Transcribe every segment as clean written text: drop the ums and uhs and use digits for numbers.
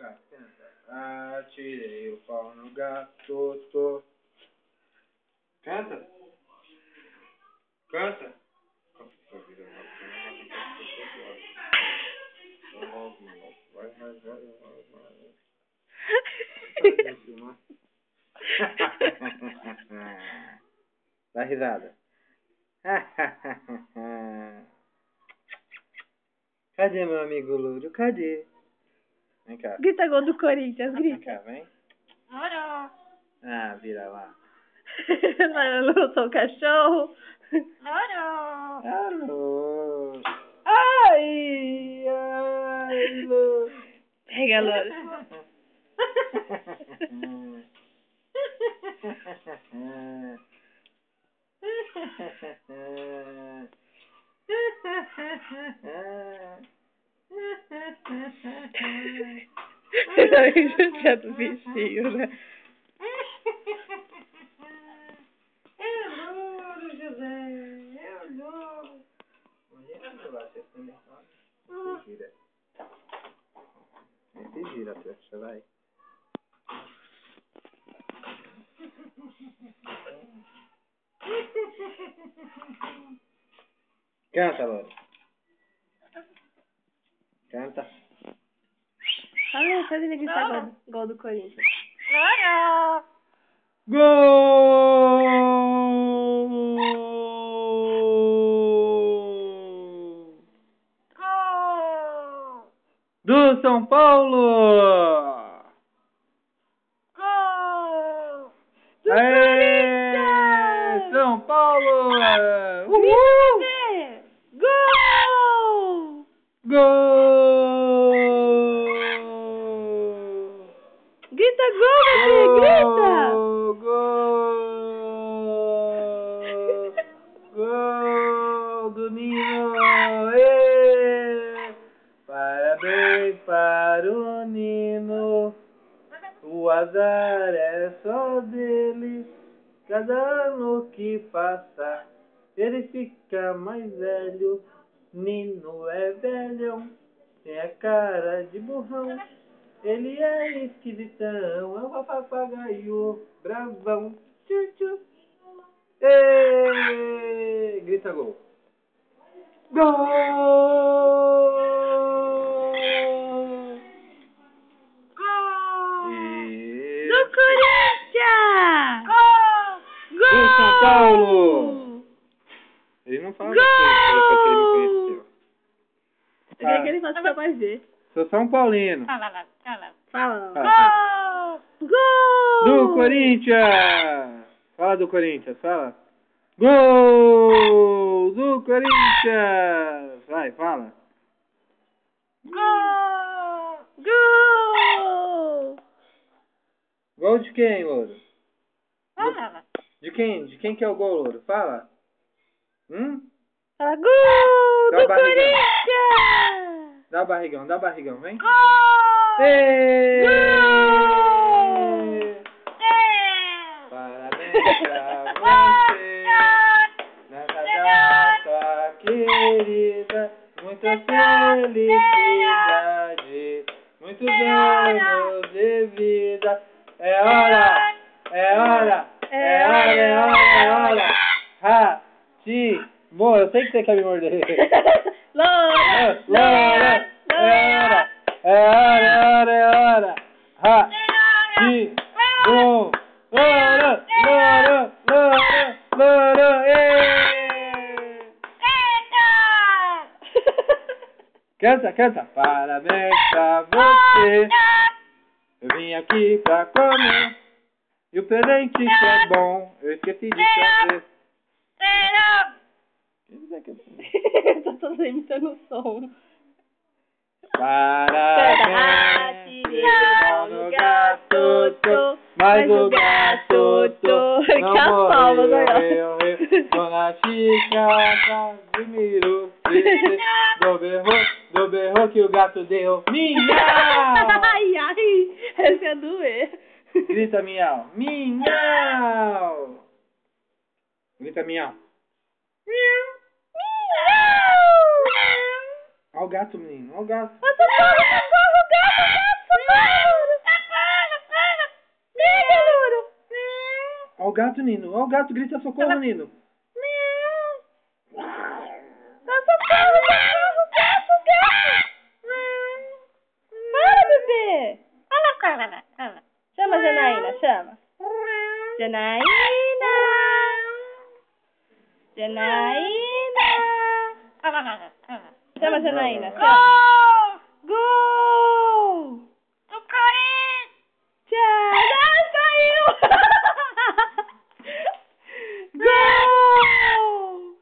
gato, canta. Atirei o pau no gato, tô. Canta. Canta. Dá risada. Cadê meu amigo Lúcio? Cadê? Vem cá. Grita gol do Corinthians, grita. Vem cá, vem. Ora. Ah, vira lá. Eu sou o cachorro. Ora. Alô. Ai! Ai, Lúcio. Pega, Louro. Judiado do bichinho, né? É louro, José. É louro. Olha lá, você também se gira. Se gira, trouxa, vai. Canta, Louro. Canta. Faz ele gritar gol do Corinthians. Ora. Gol! Gol. Do São Paulo! Gol. Do Corinthians! São Paulo! Uhul! Gol! Gol! Grita gol, Matheus! Grita! Gol! Gol do Nino! Ê! Parabéns para o Nino. O azar é só dele. Cada ano que passa, ele fica mais velho. Nino é velhão, tem a cara de burrão. Ele é esquisitão, é um papagaio bravão. Tchu, tchu. Ê! Grita gol. Gol! Do Corinthians! Gol. Gol! Do São Paulo! Ele não fala Gol! depois que ele me conheceu. Eu queria que ele fosse pra mais ver. Sou São Paulino. Fala. Fala. Gol. Gol! Do Corinthians! Fala do Corinthians, fala. Gol! Do Corinthians! Vai, fala. Gol. Gol! Gol de quem, Louro? Fala. De quem? De quem que é o gol, Louro? Fala. Fala gol Dá do o barrigão. Corinthians! Dá o barrigão, vem. Gol. Ê! Gol. Parabéns pra você nessa data querida. Muita felicidade, muitos anos de vida. É hora, é hora, é hora, é hora, é hora. Ha, ti, bom, eu sei que você quer me morder. Loura! Loura, é hora, é hora, é hora, é hora. Ha, ti, bom. Loura, loura, loura, loura, Canta. Parabéns pra você. Eu vim aqui pra comer. E o presente que é bom, eu esqueci de trazer. Eu tô todo imitando o som. Parabéns, no gato, tô, mas o gato, tô, não morreu, Dona Chica, Casimiro, do berro que o gato deu, miau! Ai, esse é doer. Grita miau, miau! Grita miau. Olha o gato, menino, olha o gato. Socorro, gato, socorro! o gato, Nino. Ó o gato, grita socorro, Nino. Socorro, gato. Para, bebê. Chama a Janaína, chama. Janaína. Chama a Janaína, chama. Gol! Do Corinthians! Saiu! Gol!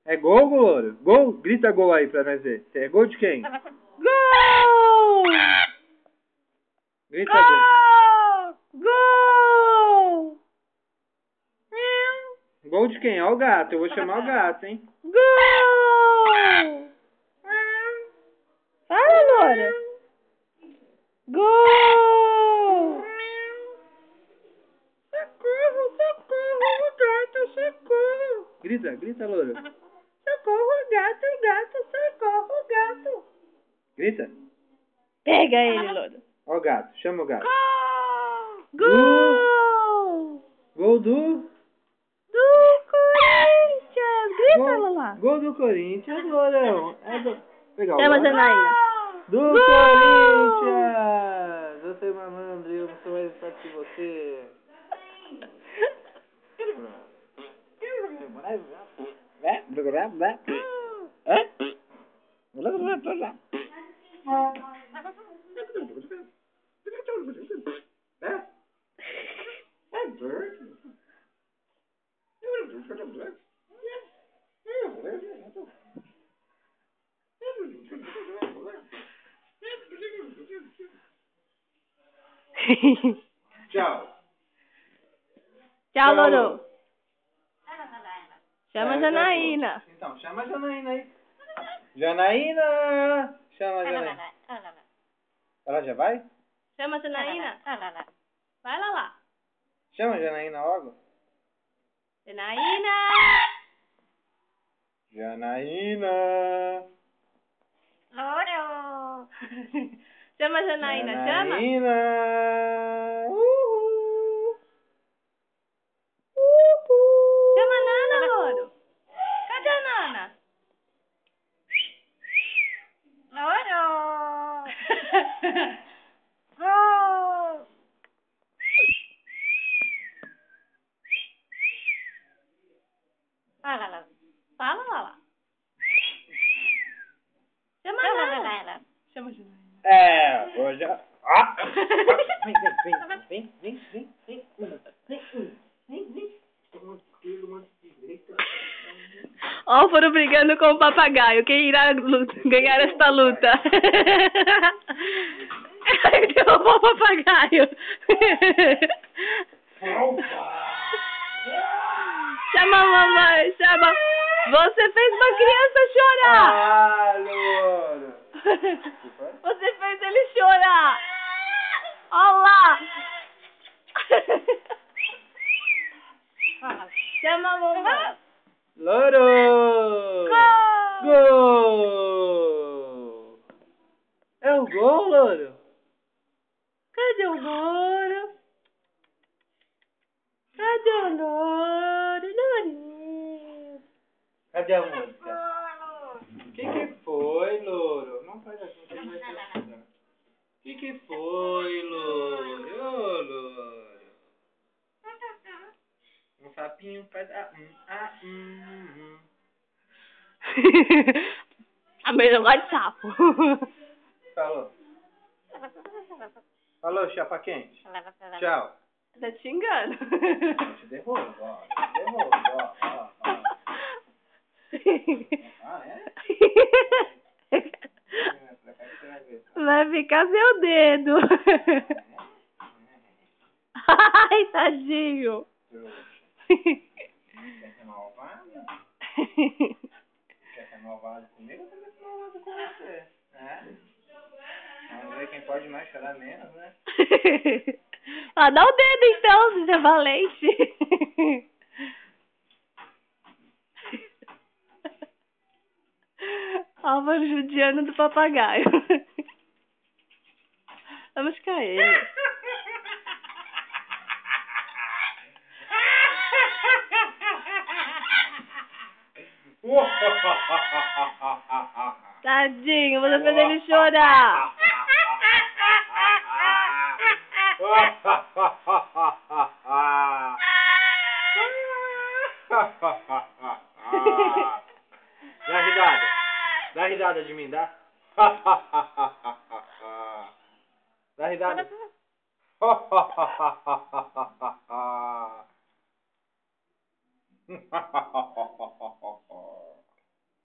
É gol, Louro? Gol? Grita gol aí pra nós ver. É gol de quem? Gol! Grita gol. Gol! Gol de quem? Ó o gato. Eu vou chamar o gato, hein? Gol! Fala, Loura. Gol! Socorro, socorro. Grita, Loura. Socorro, gato. Grita. Pega ele, Loura. Ó o gato, chama o gato. Gol! Gol do Corinthians! Grita, Lula. Gol do Corinthians, Lourão. É do... Legal. Chama a Janaína. Do Gol! Corinthians! Você é malandro, eu sou mais forte que você. Tchau. Tchau, Loro. Chama a Janaína. Então, chama a Janaína aí. Janaína! Chama a Janaína. Ela já vai? Chama a Janaína. Vai lá. Chama a Janaína logo. Janaína! Janaína! Louro! Chama a Janaína, chama. Janaína! Chama a Nana, Loro. Cadê a Nana? Louro! Gol! Fala lá. Chama a Nana. Chama a Janaína. Hoje... Ah! Vem. Ó, foram brigando com o papagaio. Quem irá ganhar esta luta? Derrubou o papagaio. Chama a mamãe, chama. Você fez uma criança chorar. Ah, Louro. Você fez ele chorar. Olha lá. Chama a mamãe. Louro! Gol! É o gol, Louro? Cadê o Louro? Lourinho? Cadê a música? O que foi, Louro? Não faz assim, que vai ser. O que foi, Louro? Ô, Louro. Um sapinho faz A mãe não gosta de sapo. Falou, chapa quente. Tchau. Tá te xingando. Te derrubo, ó. Ah, é? Vai ficar seu dedo. Ai, tadinho. Quer ser malvado? Quer ser malvado comigo ou quer ser malvado com você? Vamos ver quem pode mais chorar menos, né? Ah, dá o dedo então, se você é valente. Álvaro judiano do papagaio. Vamos ficar ele. Tadinho, você fez ele chorar. Dá risada. Dá risada de mim, dá? Dá risada.